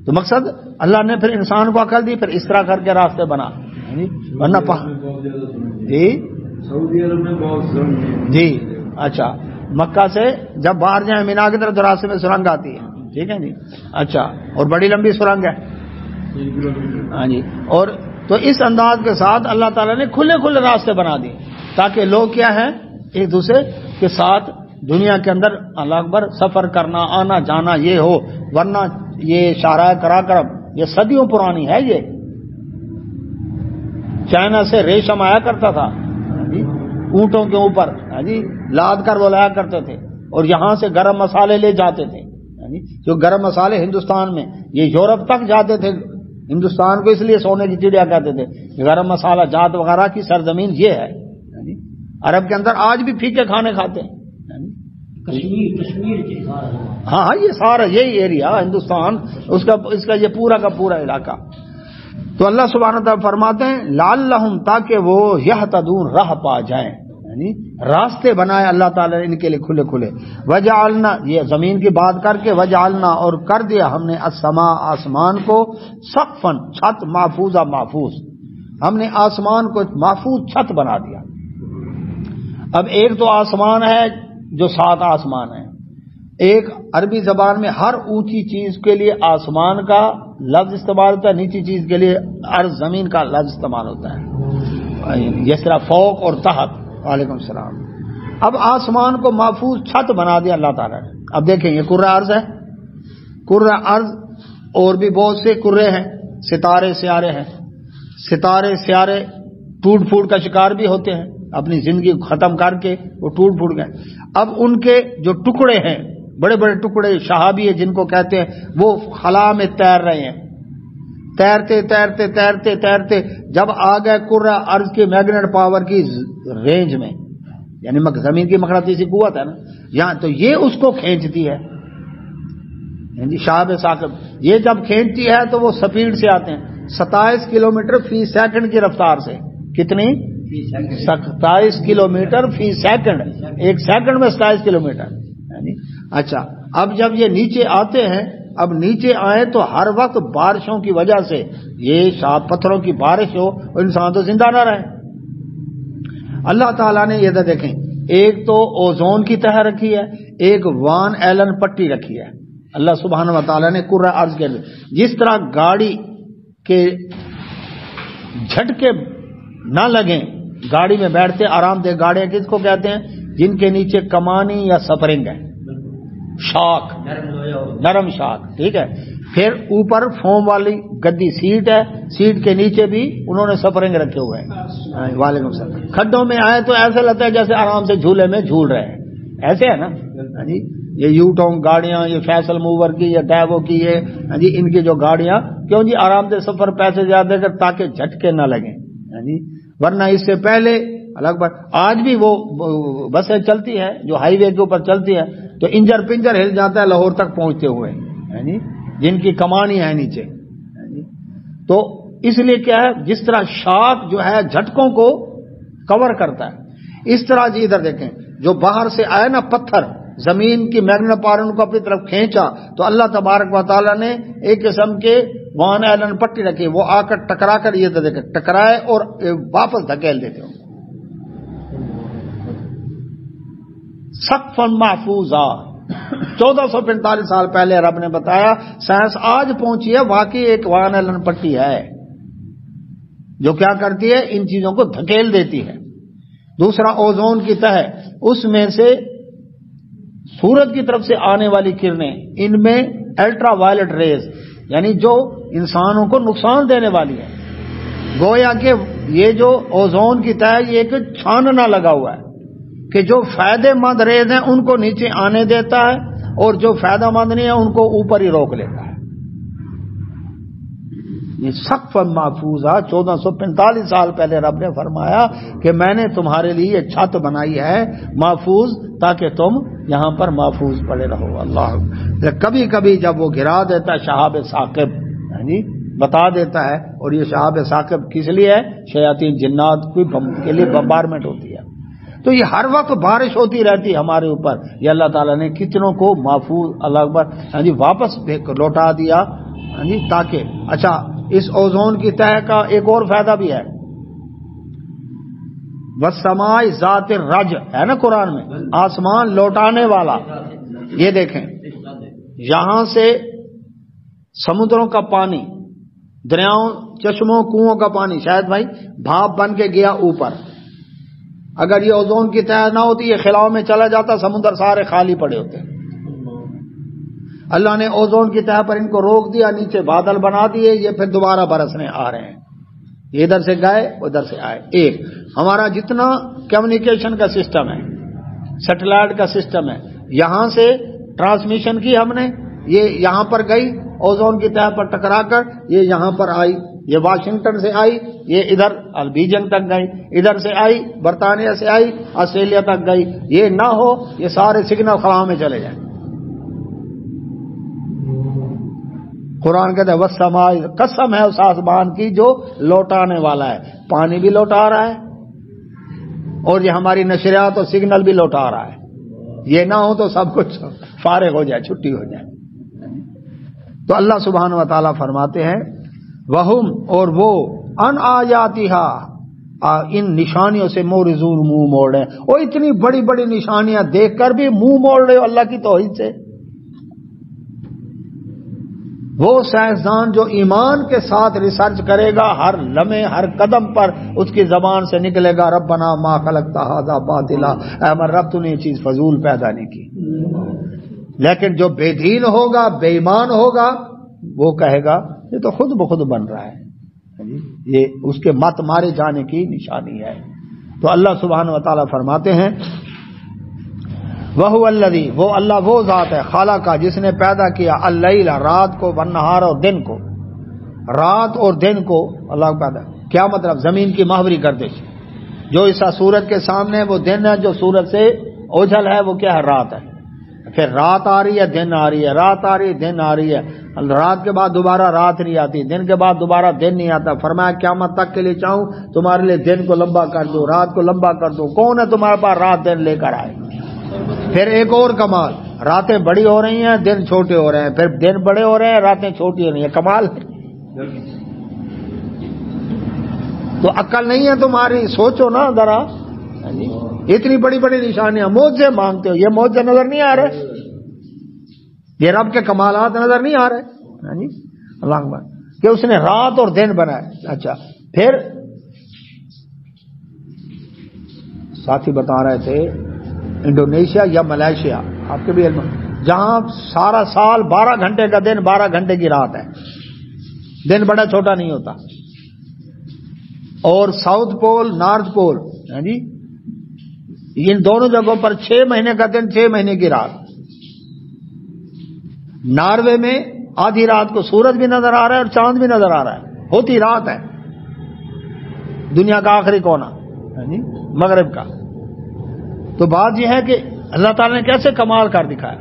تو مقصد اللہ نے پھر انسان کو عقل دی, پھر اس طرح کر کے راستے بنا. ورنہ سعودی عرب میں بہت جی اچھا, مکہ سے جب باہر جائیں مینا کی طرف تو راستے میں سرنگ آتی ہے, ٹھیک ہے جی. اچھا, اور بڑی لمبی سرنگ ہے. ہاں جی, اور تو اس انداز کے ساتھ اللہ تعالیٰ نے کھلے کھلے راستے بنا دیے تاکہ لوگ کیا ہے ایک دوسرے کے ساتھ دنیا کے اندر اللہ اکبر سفر کرنا آنا جانا یہ ہو. ورنہ یہ شاہراہ قراقرم یہ صدیوں پرانی ہے. یہ چائنا سے ریشم آیا کرتا تھا, اونٹوں کے اوپر جی لاد کر وہ لایا کرتے تھے، اور یہاں سے گرم مسالے لے جاتے تھے، جو گرم مسالے ہندوستان میں یہ یورپ تک جاتے تھے۔ ہندوستان کو اس لیے سونے کی چڑیا کہتے تھے کہ گرم مسالہ جات وغیرہ کی سرزمین یہ ہے۔ عرب کے اندر آج بھی پھیکے کھانے کھاتے ہیں، کشمیر کی ہاں یہ سارا یہی ایریا ہندوستان، اس کا یہ پورا کا پورا علاقہ۔ تو اللہ سبحانہ وتعالی فرماتے ہیں لعلہم، تاکہ وہ یہتدون، راہ پا جائیں، یعنی راستے بنائے اللہ تعالیٰ نے ان کے لیے کھلے کھلے۔ وجعلنا، یہ زمین کی بات کر کے، وجعلنا، اور کر دیا ہم نے السماء، آسمان کو، سقفاً، چھت، محفوظہ، محفوظ، ہم نے آسمان کو محفوظ چھت بنا دیا۔ اب ایک تو آسمان ہے جو 7 آسمان ہے، ایک عربی زبان میں ہر اونچی چیز کے لیے آسمان کا لفظ استعمال ہوتا ہے، نیچی چیز کے لیے ارض، زمین کا لفظ استعمال ہوتا ہے، جس طرح فوق اور تحت۔ وعلیکم السلام۔ اب آسمان کو محفوظ چھت بنا دیا اللہ تعالیٰ نے۔ اب دیکھیں یہ کرہ ارض ہے، کرہ ارض اور بھی بہت سے کرے ہیں، ستارے سیارے ہیں، ستارے سیارے ٹوٹ پھوٹ کا شکار بھی ہوتے ہیں، اپنی زندگی ختم کر کے وہ ٹوٹ پھوٹ گئے۔ اب ان کے جو ٹکڑے ہیں، بڑے بڑے ٹکڑے، شہابی ہے جن کو کہتے ہیں، وہ خلا میں تیر رہے ہیں، تیرتے تیرتے تیرتے تیرتے جب آ گئے کرہ ارض کے میگنیٹ پاور کی رینج میں، یعنی زمین کی مقناطیسی قوت ہے نا یہاں، تو یہ اس کو کھینچتی ہے، شہاب ثاقب، یہ جب کھینچتی ہے تو وہ سپیڈ سے آتے ہیں 27 کلومیٹر فی سیکنڈ کی رفتار سے۔ کتنی؟ 27 کلومیٹر فی سیکنڈ، ایک سیکنڈ میں 27 کلومیٹر۔ اچھا، اب جب یہ نیچے آتے ہیں، اب نیچے آئے تو ہر وقت بارشوں کی وجہ سے، یہ شاپ پتھروں کی بارش ہو، انسان تو زندہ نہ رہے۔ اللہ تعالیٰ نے یہ دیکھیں، ایک تو اوزون کی تہ رکھی ہے، ایک وان ایلن پٹی رکھی ہے۔ اللہ سبحانہ و تعالیٰ نے کرہ ارض کے اندر، جس طرح گاڑی کے جھٹکے نہ لگیں، گاڑی میں بیٹھتے آرام دہ گاڑیاں کس کو کہتے ہیں؟ جن کے نیچے کمانی یا سپرنگ ہے، شاک، نرم شاک، ٹھیک ہے۔ پھر اوپر فوم والی گدی سیٹ ہے، سیٹ کے نیچے بھی انہوں نے سپرنگ رکھے ہوئے ہیں۔ وعلیکم السلام۔ کھڈوں میں آئے تو ایسا لگتا ہے جیسے آرام سے جھولے میں جھول رہے ہیں، ایسے ہے نا جی۔ یہ یوٹونگ گاڑیاں، یہ فیصل موور کی، یہ ڈیوو کی، یہ جی ان کی جو گاڑیاں، کیوں جی آرام سے سفر، پیسے زیادہ کر تاکہ جھٹکے نہ لگیں جی، ورنہ اس سے پہلے الگ بات، آج بھی وہ بسیں چلتی ہے جو ہائی وے کے اوپر چلتی ہے تو انجر پنجر ہل جاتا ہے لاہور تک پہنچتے ہوئے، جن کی کمانی ہے نیچے۔ تو اس لیے کیا ہے، جس طرح شاک جو ہے جھٹکوں کو کور کرتا ہے، اس طرح جی ادھر دیکھیں، جو باہر سے آئے نا پتھر، زمین کی میگنیٹ پاور ان کو اپنی طرف کھینچا تو اللہ تبارک و تعالیٰ نے ایک قسم کے وان ایلن پٹی رکھی، وہ آ کر ٹکرا کر یہ دیکھیں ٹکرائے اور واپس دھکیل دیتے ہوں۔ سقفا محفوظا، 1445 سال پہلے رب نے بتایا، سائنس آج پہنچی ہے، واقعی ایک وان ایلن پٹی ہے جو کیا کرتی ہے، ان چیزوں کو دھکیل دیتی ہے۔ دوسرا اوزون کی تہ، اس میں سے سورج کی طرف سے آنے والی کرنیں، ان میں الٹرا وائلٹ ریز، یعنی جو انسانوں کو نقصان دینے والی ہے، گویا کہ یہ جو اوزون کی تہ یہ ایک چھاننا لگا ہوا ہے کہ جو فائدے مند ریز ہیں ان کو نیچے آنے دیتا ہے اور جو فائدہ مند نہیں ہے ان کو اوپر ہی روک لیتا ہے۔ یہ سقف محفوظہ 1445 سال پہلے رب نے فرمایا کہ میں نے تمہارے لیے یہ چھت بنائی ہے محفوظ، تاکہ تم یہاں پر محفوظ پڑے رہو۔ اللہ کبھی کبھی جب وہ گرا دیتا ہے شہاب ثاقب، یعنی بتا دیتا ہے، اور یہ شہاب ثاقب کس لیے ہے؟ شیاطین جنات کے لیے بمبارمنٹ ہوتی ہے۔ تو یہ ہر وقت بارش ہوتی رہتی ہمارے اوپر، یہ اللہ تعالیٰ نے کتنوں کو محفوظ اللہ اکبر جی واپس لوٹا دیا جی، تاکہ اچھا اس اوزون کی تہ کا ایک اور فائدہ بھی ہے، والسماء ذات الرج ہے نا قرآن میں، آسمان لوٹانے والا۔ یہ دیکھیں یہاں سے سمندروں کا پانی، دریاؤں، چشموں، کنووں کا پانی شاید بھائی بھاپ بن کے گیا اوپر، اگر یہ اوزون کی تہ نہ ہوتی یہ خلاؤں میں چلا جاتا، سمندر سارے خالی پڑے ہوتے۔ اللہ نے اوزون کی تہ پر ان کو روک دیا، نیچے بادل بنا دیے، یہ پھر دوبارہ برسنے آ رہے ہیں، یہ ادھر سے گئے ادھر سے آئے۔ ایک ہمارا جتنا کمیونیکیشن کا سسٹم ہے، سیٹلائٹ کا سسٹم ہے. یہاں سے ٹرانسمیشن کی ہم نے، یہ یہاں پر گئی اوزون کی تہہ پر ٹکرا کر، یہ یہاں پر آئی، یہ واشنگٹن سے آئی، یہ ادھر البیجن تک گئی، ادھر سے آئی برطانیہ سے آئی آسٹریلیا تک گئی. یہ نہ ہو یہ سارے سگنل خلا میں چلے جائیں. قرآن کہتا ہے والسماء، قسم ہے اس آسمان کی جو لوٹانے والا ہے. پانی بھی لوٹا رہا ہے اور یہ ہماری نشریات اور سگنل بھی لوٹا رہا ہے. یہ نہ ہو تو سب کچھ فارغ ہو جائے، چھٹی ہو جائے. تو اللہ سبحانہ و تعالیٰ فرماتے ہیں وہم، اور وہ ان آیاتہا، ان نشانیوں سے مورزون، منہ موڑ رہے ہیں. وہ اتنی بڑی بڑی نشانیاں دیکھ کر بھی منہ موڑ رہے ہو اللہ کی توحید سے. وہ سائنسدان جو ایمان کے ساتھ ریسرچ کرے گا، ہر لمحے ہر قدم پر اس کی زبان سے نکلے گا ربنا ما خلقت ھذا باطلا، اے ہمارے رب تو نے یہ چیز فضول پیدا نہیں کی. لیکن جو بے دین ہوگا، بے ایمان ہوگا، وہ کہے گا یہ تو خود بخود بن رہا ہے، یہ اس کے مت مارے جانے کی نشانی ہے. تو اللہ سبحانہ و تعالیٰ فرماتے ہیں وَهُوَ الَّذِي، وہ اللہ وہ ذات ہے، خالق کا جس نے پیدا کیا اللیل، رات کو، والنہار، اور دن کو. رات اور دن کو اللہ پیدا. کیا مطلب؟ زمین کی ماہوری گردش جو اس سورج کے سامنے ہے وہ دن ہے، جو سورج سے اوجھل ہے وہ کیا ہے؟ رات ہے. پھر رات آ رہی ہے، دن آ رہی ہے، رات آ رہی ہے، دن آ رہی ہے. رات کے بعد دوبارہ رات نہیں آتی، دن کے بعد دوبارہ دن نہیں آتا. فرمایا قیامت تک کے لیے چاہوں تمہارے لیے دن کو لمبا کر دوں، رات کو لمبا کر دوں. کون ہے تمہارے پاس رات دن لے کر آئے؟ پھر ایک اور کمال، راتیں بڑی ہو رہی ہیں، دن چھوٹے ہو رہے ہیں، پھر دن بڑے ہو رہے ہیں، راتیں چھوٹی ہو رہی ہیں. کمال ہے. تو عقل نہیں ہے تمہاری؟ سوچو نا ذرا. اتنی بڑی بڑی نشانیاں، معجزے مانگتے ہو، یہ معجزے نظر نہیں آ رہے؟ یہ رب کے کمالات نظر نہیں آ رہے؟ اللہ اکبر، کہ اس نے رات اور دن بنائے. اچھا، پھر ساتھی بتا رہے تھے انڈونیشیا یا ملائیشیا، آپ کے بھی علم، جہاں سارا سال 12 گھنٹے کا دن، 12 گھنٹے کی رات ہے. دن بڑا چھوٹا نہیں ہوتا. اور ساؤتھ پول، نارتھ پول، ان دونوں جگہوں پر 6 مہینے کا دن، 6 مہینے کی رات. ناروے میں آدھی رات کو سورج بھی نظر آ رہا ہے اور چاند بھی نظر آ رہا ہے، ہوتی رات ہے. دنیا کا آخری کونا مغرب کا. تو بات یہ ہے کہ اللہ تعالیٰ نے کیسے کمال کر دکھایا.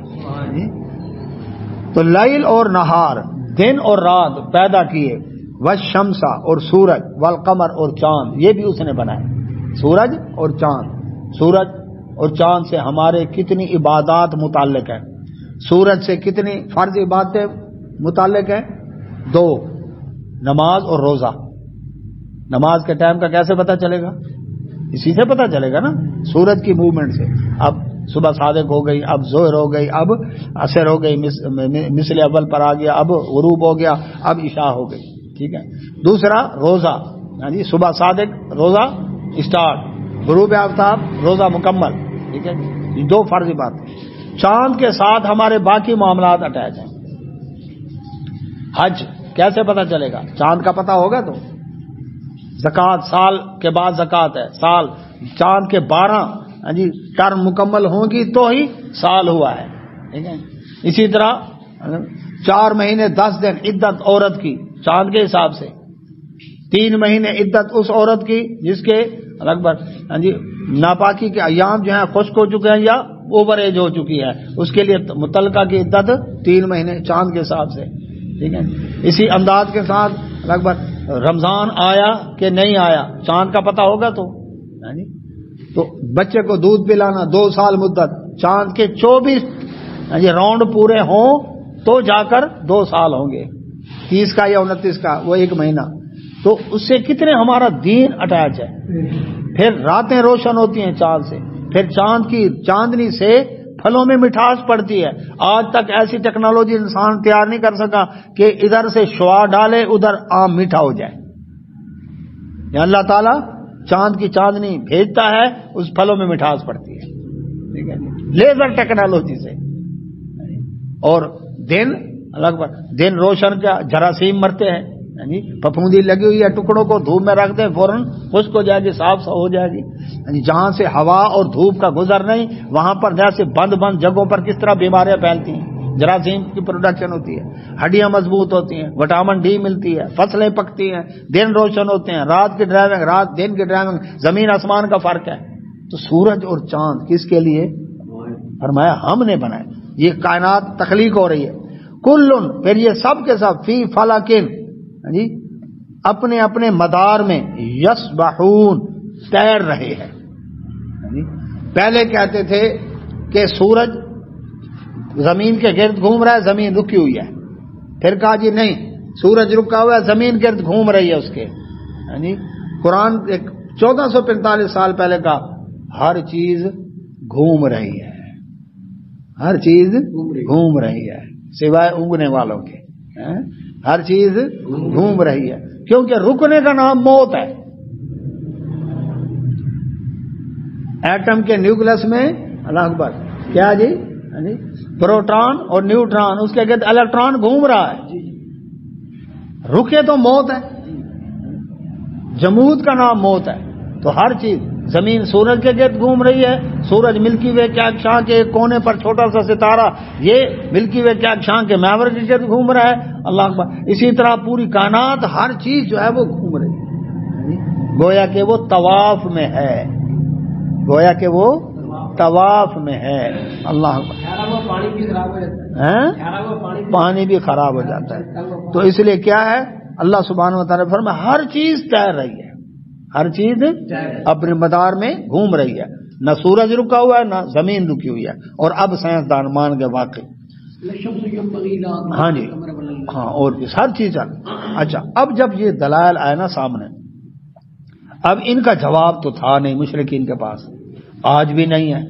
تو لیل اور نہار، دن اور رات پیدا کیے. والشمس، اور سورج، والقمر، اور چاند، یہ بھی اس نے بنائے. سورج اور چاند. سورج اور چاند سے ہمارے کتنی عبادات متعلق ہیں. سورج سے کتنی فرض عبادتیں متعلق ہیں؟ 2، نماز اور روزہ. نماز کے ٹائم کا کیسے پتہ چلے گا؟ اسی سے پتہ چلے گا نا، سورج کی موومنٹ سے. اب صبح صادق ہو گئی، اب ظہر ہو گئی، اب عصر ہو گئی، مثل اول پر آ گیا، اب غروب ہو گیا، اب عشاء ہو گئی. ٹھیک ہے. دوسرا روزہ، صبح صادق روزہ اسٹارٹ، غروب آفتاب روزہ مکمل. ٹھیک ہے، یہ 2 فرضی باتیں. چاند کے ساتھ ہمارے باقی معاملات اٹیچ ہیں. حج کیسے پتہ چلے گا؟ چاند کا پتہ ہوگا تو. زکوٰۃ، سال کے بعد زکوٰۃ ہے، سال چاند کے 12 ٹرم مکمل ہوں گی تو ہی سال ہوا ہے. ٹھیک ہے. اسی طرح 4 مہینے 10 دن عدت عورت کی چاند کے حساب سے. 3 مہینے عدت اس عورت کی جس کے اکبر ناپاکی کے ایام جو ہیں خشک ہو چکے ہیں یا اوور ایج ہو چکی ہے، اس کے لیے متعلقہ کی عدت 3 مہینے چاند کے حساب سے. ٹھیک ہے. اسی انداز کے ساتھ اکبر رمضان آیا کہ نہیں آیا چاند کا پتہ ہوگا تو بچے کو دودھ پلانا 2 سال مدت، چاند کے 24 راؤنڈ پورے ہوں تو جا کر 2 سال ہوں گے. 30 کا یا 29 کا وہ 1 مہینہ. تو اس سے کتنے ہمارا دین اٹیچ ہے. پھر راتیں روشن ہوتی ہیں چاند سے، پھر چاند کی چاندنی سے پھلوں میں مٹھاس پڑتی ہے. آج تک ایسی ٹیکنالوجی انسان تیار نہیں کر سکا کہ ادھر سے شعاع ڈالے ادھر آم میٹھا ہو جائے. یا اللہ تعالیٰ چاند کی چاندنی بھیجتا ہے، اس پھلوں میں مٹھاس پڑتی ہے. ٹھیک ہے، لیزر ٹیکنالوجی سے. اور دن الگ دن روشن کا جراثیم مرتے ہیں. پھپھوندی لگی ہوئی ہے، ٹکڑوں کو دھوپ میں رکھ دیں فوراً خشک ہو جائے گی، صاف ہو جائے گی۔ جہاں سے ہوا اور دھوپ کا گزر نہیں، وہاں پر جیسے بند جگہوں پر کس طرح بیماریاں پھیلتی ہیں، جراثیم کی پروڈکشن ہوتی ہے، ہڈیاں مضبوط ہوتی ہیں، وٹامن ڈی ملتی ہے، فصلیں پکتی ہیں، دن روشن ہوتے ہیں، رات کی ڈرائیونگ، رات دن کی ڈرائیونگ، زمین آسمان کا فرق ہے۔ تو سورج اور چاند کس کے لیے؟ فرمایا ہم نے بنائے، یہ کائنات تخلیق ہو رہی ہے۔ کلن، پھر یہ سب کے سب، فی فلکن، اپنے اپنے مدار میں، یسبحون، تیر رہے ہیں۔ پہلے کہتے تھے کہ سورج زمین کے گرد گھوم رہا ہے، زمین رکی ہوئی ہے، پھر کہا جی نہیں، سورج رکا ہوا ہے، زمین گرد گھوم رہی ہے اس کے۔ قرآن 1445 سال پہلے کا ہر چیز گھوم رہی ہے، ہر چیز گھوم رہی ہے سوائے اونگنے والوں کے، ہر چیز گھوم رہی ہے، کیونکہ رکنے کا نام موت ہے۔ ایٹم کے نیوکلس میں، اللہ اکبر، کیا جی، پروٹون اور نیوٹران، اس کے گرد الیکٹران گھوم رہا ہے، رکے تو موت ہے، جمود کا نام موت ہے۔ تو ہر چیز، زمین سورج کے گرد گھوم رہی ہے، سورج ملکی وے کہکشاں کے ایک کونے پر چھوٹا سا ستارہ، یہ ملکی وے کہکشاں کے محور کے گرد گھوم رہا ہے، اللہ اکبر۔ اسی طرح پوری کائنات، ہر چیز جو ہے وہ گھوم رہی ہے، گویا کہ وہ طواف میں ہے، گویا کہ وہ طواف میں ہے، اللہ اکبر۔ پانی بھی خراب ہو جاتا ہے، پانی بھی خراب ہو جاتا ہے۔ تو اس لیے کیا ہے، اللہ سبحانہ و تعالیٰ فرمایا ہر چیز تیر رہی ہے، ہر چیز اپنے مدار میں گھوم رہی ہے، نہ سورج رکا ہوا ہے نہ زمین رکی ہوئی ہے۔ اور اب سائنسدان مان گئے واقعی، ہاں جی، ہاں، اور ہر چیز۔ اچھا، اب جب یہ دلائل آئے نا سامنے، اب ان کا جواب تو تھا نہیں مشرکین کے پاس، آج بھی نہیں ہے۔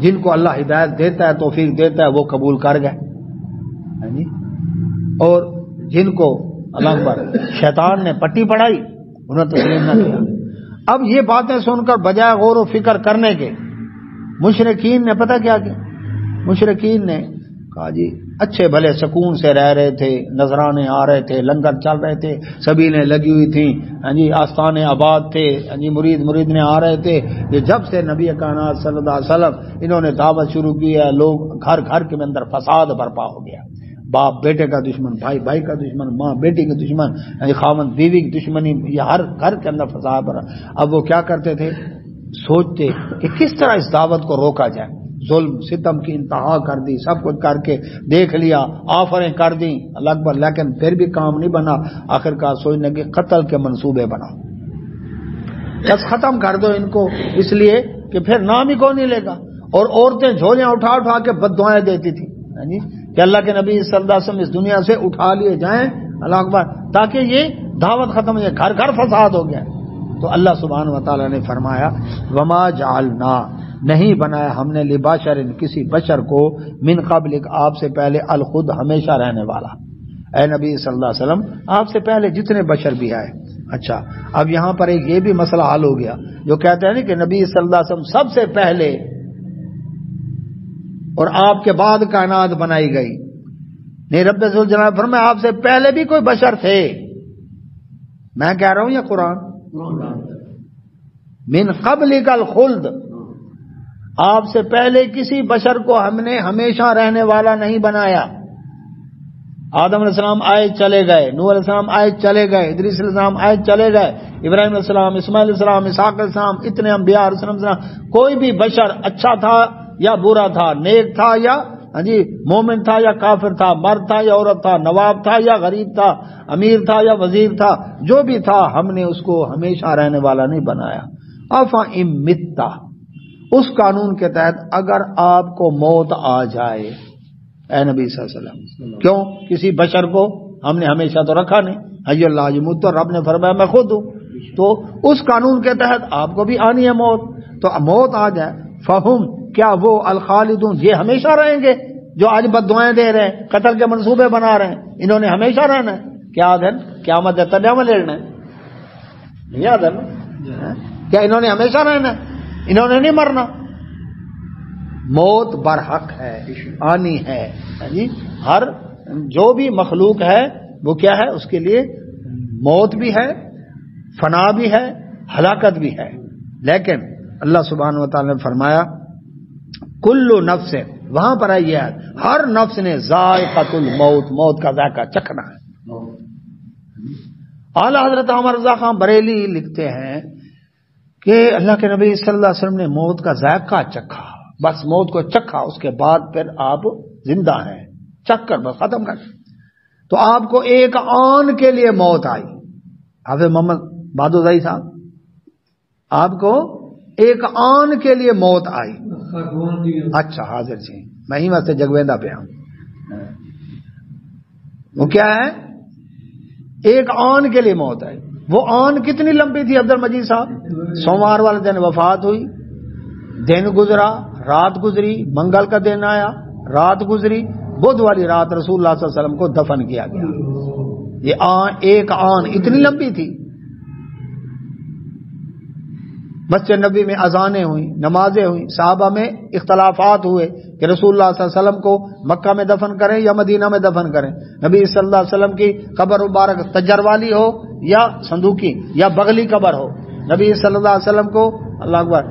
جن کو اللہ ہدایت دیتا ہے، توفیق دیتا ہے، وہ قبول کر گئے، اور جن کو اللہ اکبر شیطان نے پٹی پڑھائی، انہوں نے تسلیم نہ کیا۔ اب یہ باتیں سن کر بجائے غور و فکر کرنے کے، مشرکین نے پتہ کیا کیا؟ مشرکین نے کہا جی اچھے بھلے سکون سے رہ رہے تھے، نذرانے آ رہے تھے، لنگر چل رہے تھے، سبیلیں لگی ہوئی تھیں، آستانے آباد تھے، مرید نے آ رہے تھے۔ یہ جب سے نبی کائنات صلی اللہ علیہ وسلم انہوں نے دعوت شروع کی ہے، لوگ گھر گھر کے اندر فساد برپا ہو گیا، باپ بیٹے کا دشمن، بھائی بھائی کا دشمن، ماں بیٹی کا دشمن، خاوند بیوی کی دشمنی، یہ ہر گھر کے اندر فساد برپا۔ اب وہ کیا کرتے تھے، سوچتے کہ کس طرح اس دعوت کو روکا جائے، ظلم ستم کی انتہا کر دی، سب کچھ کر کے دیکھ لیا، آفریں کر دیں، اللہ اکبر، لیکن پھر بھی کام نہیں بنا۔ آخرکار سوچنے کے قتل کے منصوبے بنا، بس ختم کر دو ان کو، اس لیے کہ پھر نام ہی کون نہیں لے گا۔ اور عورتیں جھولیاں اٹھا اٹھا کے بد دعائیں دیتی تھی کہ اللہ کے نبی صلی اللہ علیہ وسلم اس دنیا سے اٹھا لیے جائیں، اللہ اکبر، تاکہ یہ دعوت ختم ہو جائے، گھر گھر فساد ہو گیا۔ تو اللہ سبحانہ و تعالیٰ نے فرمایا وما جعلنا، نہیں بنایا ہم نے لبشر، کسی بشر کو، من قبل، آپ سے پہلے، الخلد، ہمیشہ رہنے والا۔ اے نبی صلی اللہ علیہ وسلم، آپ سے پہلے جتنے بشر بھی آئے۔ اچھا، اب یہاں پر ایک یہ بھی مسئلہ حل ہو گیا، جو کہتے ہیں کہ نبی صلی اللہ علیہ وسلم سب سے پہلے اور آپ کے بعد کائنات بنائی گئی۔ نہیں، رب ذوالجلال فرمایا آپ سے پہلے بھی کوئی بشر تھے، میں کہہ رہا ہوں یہ قرآن، من قبل الخلد، آپ سے پہلے کسی بشر کو ہم نے ہمیشہ رہنے والا نہیں بنایا۔ آدم علیہ السلام آئے چلے گئے، نوح علیہ السلام آئے چلے گئے، ادریس علیہ السلام آئے چلے گئے، ابراہیم علیہ السلام، اسماعیل علیہ السلام، اسحاق علیہ السلام، اتنے انبیاء علیہ السلام، کوئی بھی بشر اچھا تھا یا برا تھا، نیک تھا یا مومن تھا یا کافر تھا، مرد تھا یا عورت تھا، نواب تھا یا غریب تھا، امیر تھا یا وزیر تھا، جو بھی تھا ہم نے اس کو ہمیشہ رہنے والا نہیں بنایا۔ افإن مت، اس قانون کے تحت اگر آپ کو موت آ جائے، اے نبی صلی اللہ علیہ وسلم، کیوں کسی بشر کو ہم نے ہمیشہ تو رکھا نہیں، حی اللہ یموت، تو رب نے فرمایا میں خود ہوں، تو اس قانون کے تحت آپ کو بھی آنی ہے موت، تو موت آ جائے، فہم، کیا وہ الخالدون، یہ ہمیشہ رہیں گے، جو آج بد دعائیں دے رہے ہیں، قتل کے منصوبے بنا رہے ہیں، انہوں نے ہمیشہ رہنا ہے؟ کیا دن قیامت تجمع لینا ہے، یاد ہے نا، کیا انہوں نے ہمیشہ رہنا ہے؟ انہوں نے نہیں مرنا۔ موت برحق ہے، آنی ہے، ہر جو بھی مخلوق ہے وہ کیا ہے؟ اس کے لیے موت بھی ہے، فنا بھی ہے، ہلاکت بھی ہے. لیکن اللہ سبحانہ و تعالی نے فرمایا کل نفس، وہاں پر آئی ہے ہر نفس نے ذائقۃ الموت، موت کا ذائقہ چکھنا ہے. اعلیٰ حضرت عمر رضا خان بریلی لکھتے ہیں کہ اللہ کے نبی صلی اللہ علیہ وسلم نے موت کا ذائقہ چکھا، بس موت کو چکھا، اس کے بعد پھر آپ زندہ ہیں، چکھ کر بس ختم کر. تو آپ کو ایک آن کے لیے موت آئی. حافظ محمد بہادر صاحب، آپ کو ایک آن کے لیے موت آئی. اچھا حاضر جی، میں ہی واسطے جگویندہ پہ ہوں. وہ کیا ہے؟ ایک آن کے لیے موت آئی. وہ آن کتنی لمبی تھی عبد المجید صاحب؟ سوموار والے دن وفات ہوئی، دن گزرا، رات گزری، منگل کا دن آیا، رات گزری، بدھ والی رات رسول اللہ صلی اللہ علیہ وسلم کو دفن کیا گیا. یہ آن، ایک آن اتنی لمبی تھی. مسجد نبی میں اذانیں ہوئیں، نمازیں ہوئیں، صحابہ میں اختلافات ہوئے کہ رسول اللہ صلی اللہ علیہ وسلم کو مکہ میں دفن کریں یا مدینہ میں دفن کریں. نبی صلی اللہ علیہ وسلم کی قبر مبارک تجر والی ہو یا صندوقی یا بغلی قبر ہو. نبی صلی اللہ علیہ وسلم کو، اللہ اکبر،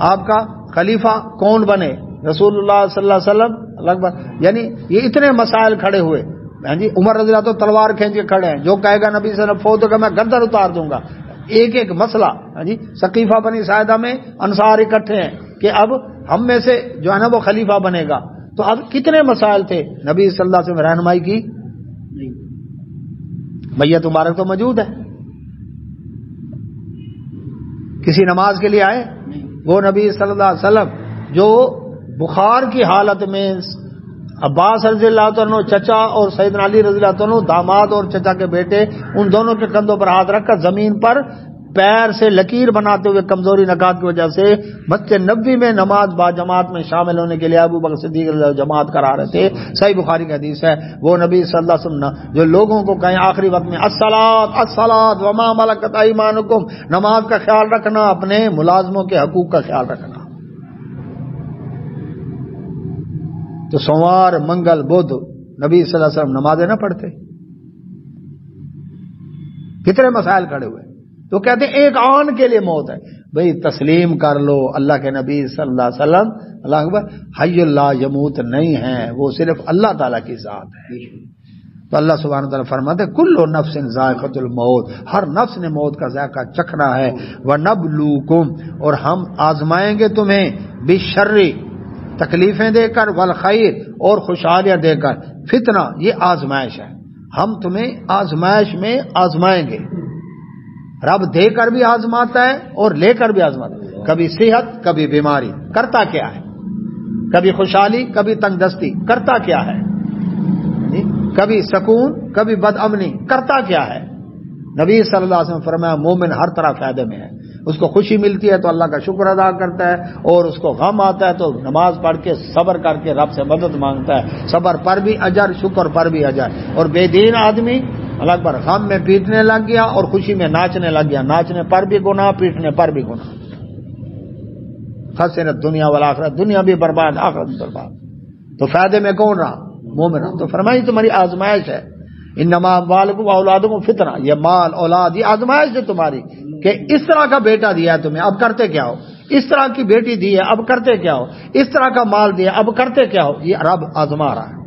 آپ کا خلیفہ کون بنے، رسول اللہ صلی اللہ علیہ وسلم، اللہ اکبر. یعنی یہ اتنے مسائل کھڑے ہوئے. جی عمر رضی اللہ تو تلوار کھینچ کے کھڑے ہیں، جو کہے گا نبی صلی اللہ علیہ وسلم فوت ہوگا میں گردن اتار دوں گا. ایک ایک مسئلہ. جی ثقیفہ بنی ساعدہ میں انصار اکٹھے ہیں کہ اب ہم میں سے جو ہے نا وہ خلیفہ بنے گا. تو اب کتنے مسائل تھے، نبی صلی اللہ علیہ وسلم رہنمائی کی. میت مبارک تو موجود ہے. کسی نماز کے لیے آئے؟ وہ نبی صلی اللہ علیہ وسلم جو بخار کی حالت میں عباس رضی اللہ عنہ چچا اور سیدنا علی رضی اللہ عنہ داماد اور چچا کے بیٹے، ان دونوں کے کندھوں پر ہاتھ رکھ کر زمین پر پیر سے لکیر بناتے ہوئے کمزوری نکات کی وجہ سے مسجد نبوی میں نماز با جماعت میں شامل ہونے کے لیے ابو بکر صدیق رضی اللہ جماعت کرا رہے تھے. صحیح بخاری کی حدیث ہے. وہ نبی صلی اللہ علیہ وسلم جو لوگوں کو کہیں آخری وقت میں الصلاۃ الصلاۃ وما ملکت ایمانکم، نماز کا خیال رکھنا، اپنے ملازموں کے حقوق کا خیال رکھنا. تو سوموار، منگل، بدھ نبی صلی اللہ علیہ وسلم نمازیں نہ پڑھتے. کتنے مسائل کھڑے ہوئے. تو کہتے ہیں ایک آن کے لیے موت ہے. بھئی تسلیم کر لو، اللہ کے نبی صلی اللہ علیہ وسلم، اللہ اکبر، حی اللہ یموت نہیں ہیں، وہ صرف اللہ تعالیٰ کی ذات ہے. تو اللہ سبحانہ وتعالی فرماتے ہیں کل نفس ذائقۃ الموت، ہر نفس نے موت کا ذائقہ چکھنا ہے. وَنَبْلُوكُمْ، اور ہم آزمائیں گے تمہیں، بالشر، تکلیفیں دے کر، والخیر، اور خوشحالیاں دے کر. فتنہ، یہ آزمائش ہے. ہم تمہیں آزمائش میں آزمائیں گے. رب دے کر بھی آزماتا ہے اور لے کر بھی آزماتا ہے. کبھی صحت، کبھی بیماری، کرتا کیا ہے؟ کبھی خوشحالی، کبھی تنگ دستی، کرتا کیا ہے؟ کبھی سکون، کبھی بد امنی، کرتا کیا ہے؟ نبی صلی اللہ علیہ وسلم فرمایا مومن ہر طرح فائدے میں ہے. اس کو خوشی ملتی ہے تو اللہ کا شکر ادا کرتا ہے، اور اس کو غم آتا ہے تو نماز پڑھ کے صبر کر کے رب سے مدد مانگتا ہے. صبر پر بھی اجر، شکر پر بھی اجر. اور بے دین آدمی اللہ اکبر غم میں پیٹنے لگ گیا اور خوشی میں ناچنے لگ گیا. ناچنے پر بھی گناہ، پیٹنے پر بھی گناہ. خسرت دنیا والآخرت، دنیا بھی برباد، آخرت بھی برباد. تو فائدے میں کون رہا؟ مومن رہا. تو فرمائی تمہاری آزمائش ہے. انما اموالکم واولادکم فتنہ، یہ مال اولاد یہ آزمائش ہے تمہاری، کہ اس طرح کا بیٹا دیا ہے تمہیں، اب کرتے کیا ہو. اس طرح کی بیٹی دی ہے، اب کرتے کیا ہو. اس طرح کا مال دیا، اب کرتے کیا ہو. یہ رب آزما رہا ہے.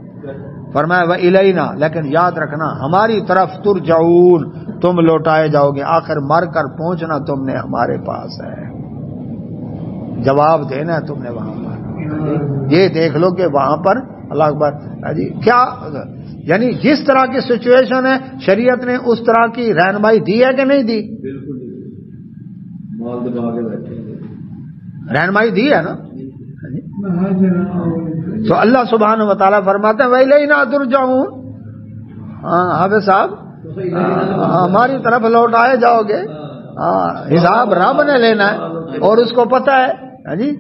فرمایا وَإِلَيْنَا، لیکن یاد رکھنا ہماری طرف ترجعون، تم لوٹائے جاؤ گے. آخر مر کر پہنچنا تم نے ہمارے پاس ہے، جواب دینا ہے تم نے وہاں پر. یہ دیکھ لو کہ وہاں پر اللہ اکبر جی کیا، یعنی جس طرح کی سچویشن ہے شریعت نے اس طرح کی رہنمائی دی ہے کہ نہیں دی؟ رہنمائی دی ہے نا. تو اللہ سبحانہ و تعالیٰ فرماتے ہیں وَإِلَيْنَا تُرْجَعُونَ. ہاں حافظ صاحب، ہماری طرف لوٹائے جاؤ گے. حساب رب نے لینا ہے اور اس کو پتہ ہے جی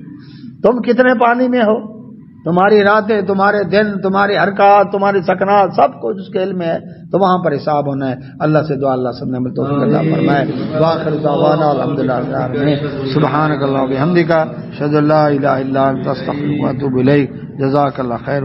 تم کتنے پانی میں ہو. تمہاری راتیں، تمہارے دن، تمہاری حرکات، تمہاری سکنات، سب کچھ اس کے علم میں ہے. تو وہاں پر حساب ہونا ہے. اللہ سے دعا اللہ سب نے توفیق عطا فرمائے. وآخر دعوانا الحمدللہ رب العالمین. سبحانک اللہم و بحمدک، اشہد ان لا الہ الا انت، استغفرک و اتوب الیک. جزاک اللہ خیر.